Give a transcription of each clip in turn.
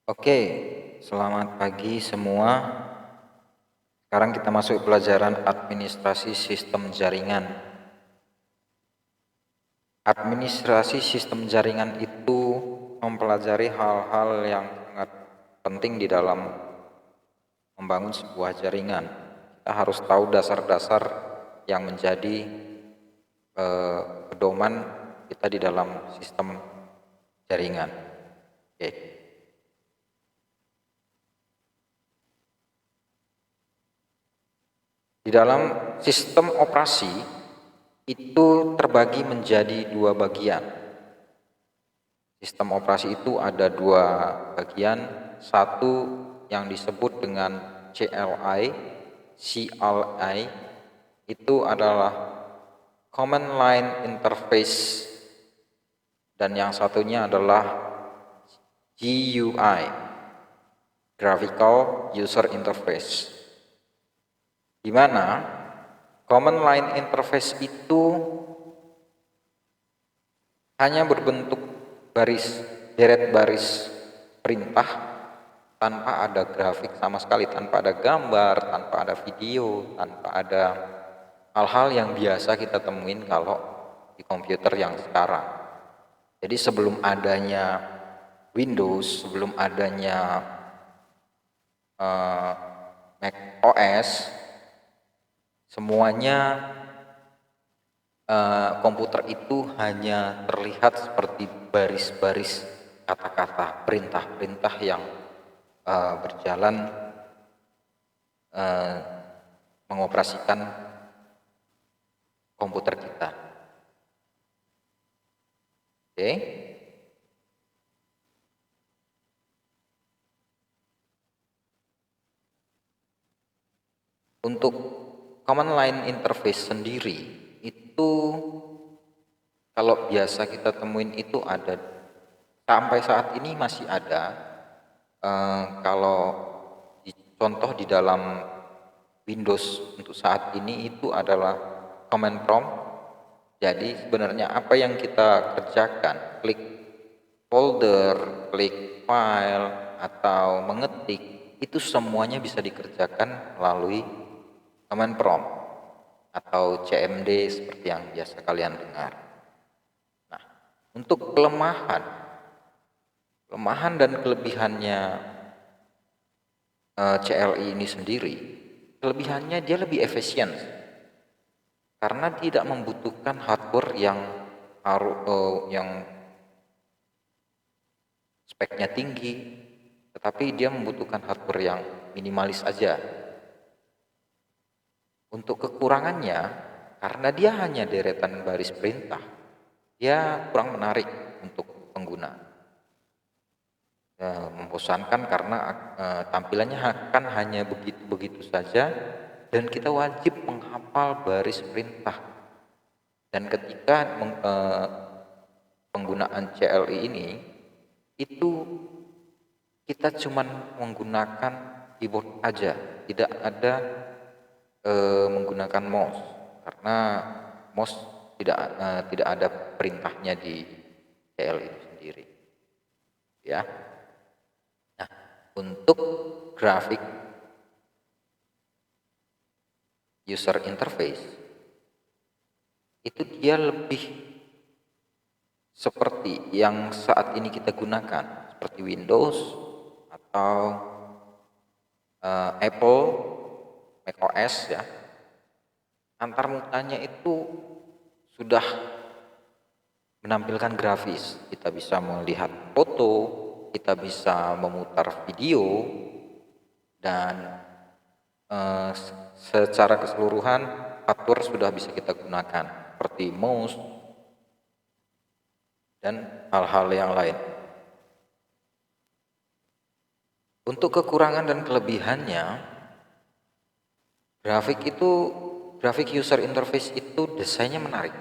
Oke, selamat pagi semua. Sekarang kita masuk pelajaran administrasi sistem jaringan. Administrasi sistem jaringan itu mempelajari hal-hal yang sangat penting di dalam membangun sebuah jaringan. Kita harus tahu dasar-dasar yang menjadi pedoman kita di dalam sistem jaringan. Oke. Di dalam sistem operasi itu terbagi menjadi dua bagian. Sistem operasi itu ada dua bagian, satu yang disebut dengan CLI. CLI itu adalah Command Line Interface dan yang satunya adalah GUI, Graphical User Interface, di mana Command Line Interface itu hanya berbentuk deret baris perintah tanpa ada grafik sama sekali, tanpa ada gambar, tanpa ada video, tanpa ada hal-hal yang biasa kita temuin kalau di komputer yang sekarang. Jadi sebelum adanya Windows, sebelum adanya Mac OS, semuanya komputer itu hanya terlihat seperti baris-baris kata-kata, perintah-perintah yang berjalan mengoperasikan komputer kita. Oke. Untuk command line interface sendiri itu kalau biasa kita temuin itu ada, sampai saat ini masih ada. Kalau contoh di dalam Windows untuk saat ini itu adalah command prompt. Jadi sebenarnya apa yang kita kerjakan, klik folder, klik file, atau mengetik, itu semuanya bisa dikerjakan melalui command prompt atau CMD seperti yang biasa kalian dengar. Nah, untuk kelemahan dan kelebihannya CLI ini sendiri, kelebihannya dia lebih efisien karena tidak membutuhkan hardware yang speknya tinggi, tetapi dia membutuhkan hardware yang minimalis aja. Untuk kekurangannya, karena dia hanya deretan baris perintah, dia kurang menarik untuk pengguna. Membosankan karena tampilannya akan hanya begitu-begitu saja dan kita wajib menghafal baris perintah. Dan ketika penggunaan CLI ini itu kita cuman menggunakan keyboard aja, tidak ada menggunakan mouse karena mouse tidak ada perintahnya di CLI itu sendiri, ya. Nah, untuk grafik user interface itu dia lebih seperti yang saat ini kita gunakan, seperti Windows atau Apple, Mac OS, ya. Antar mutanya itu sudah menampilkan grafis. Kita bisa melihat foto, kita bisa memutar video, dan secara keseluruhan hardware sudah bisa kita gunakan seperti mouse dan hal-hal yang lain. Untuk kekurangan dan kelebihannya, grafik user interface itu desainnya menarik.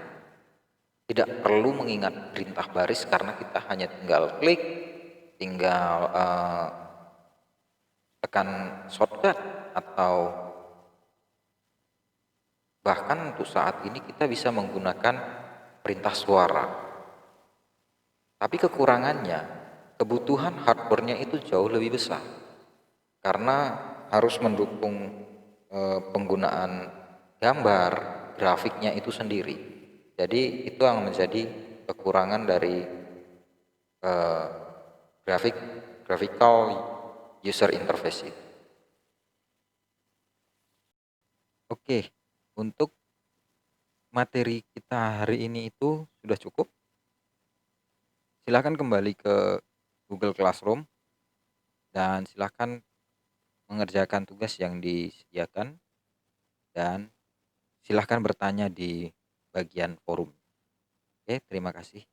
Tidak perlu mengingat perintah baris karena kita hanya tinggal klik, tinggal tekan shortcut, atau bahkan untuk saat ini kita bisa menggunakan perintah suara. Tapi kekurangannya, kebutuhan hardware-nya itu jauh lebih besar karena harus mendukung penggunaan gambar, grafiknya itu sendiri. Jadi itu yang menjadi kekurangan dari eh, graphical user interface itu. Oke, untuk materi kita hari ini itu sudah cukup. Silakan kembali ke Google Classroom dan silakan mengerjakan tugas yang disediakan dan silakan bertanya di bagian forum. Oke, terima kasih.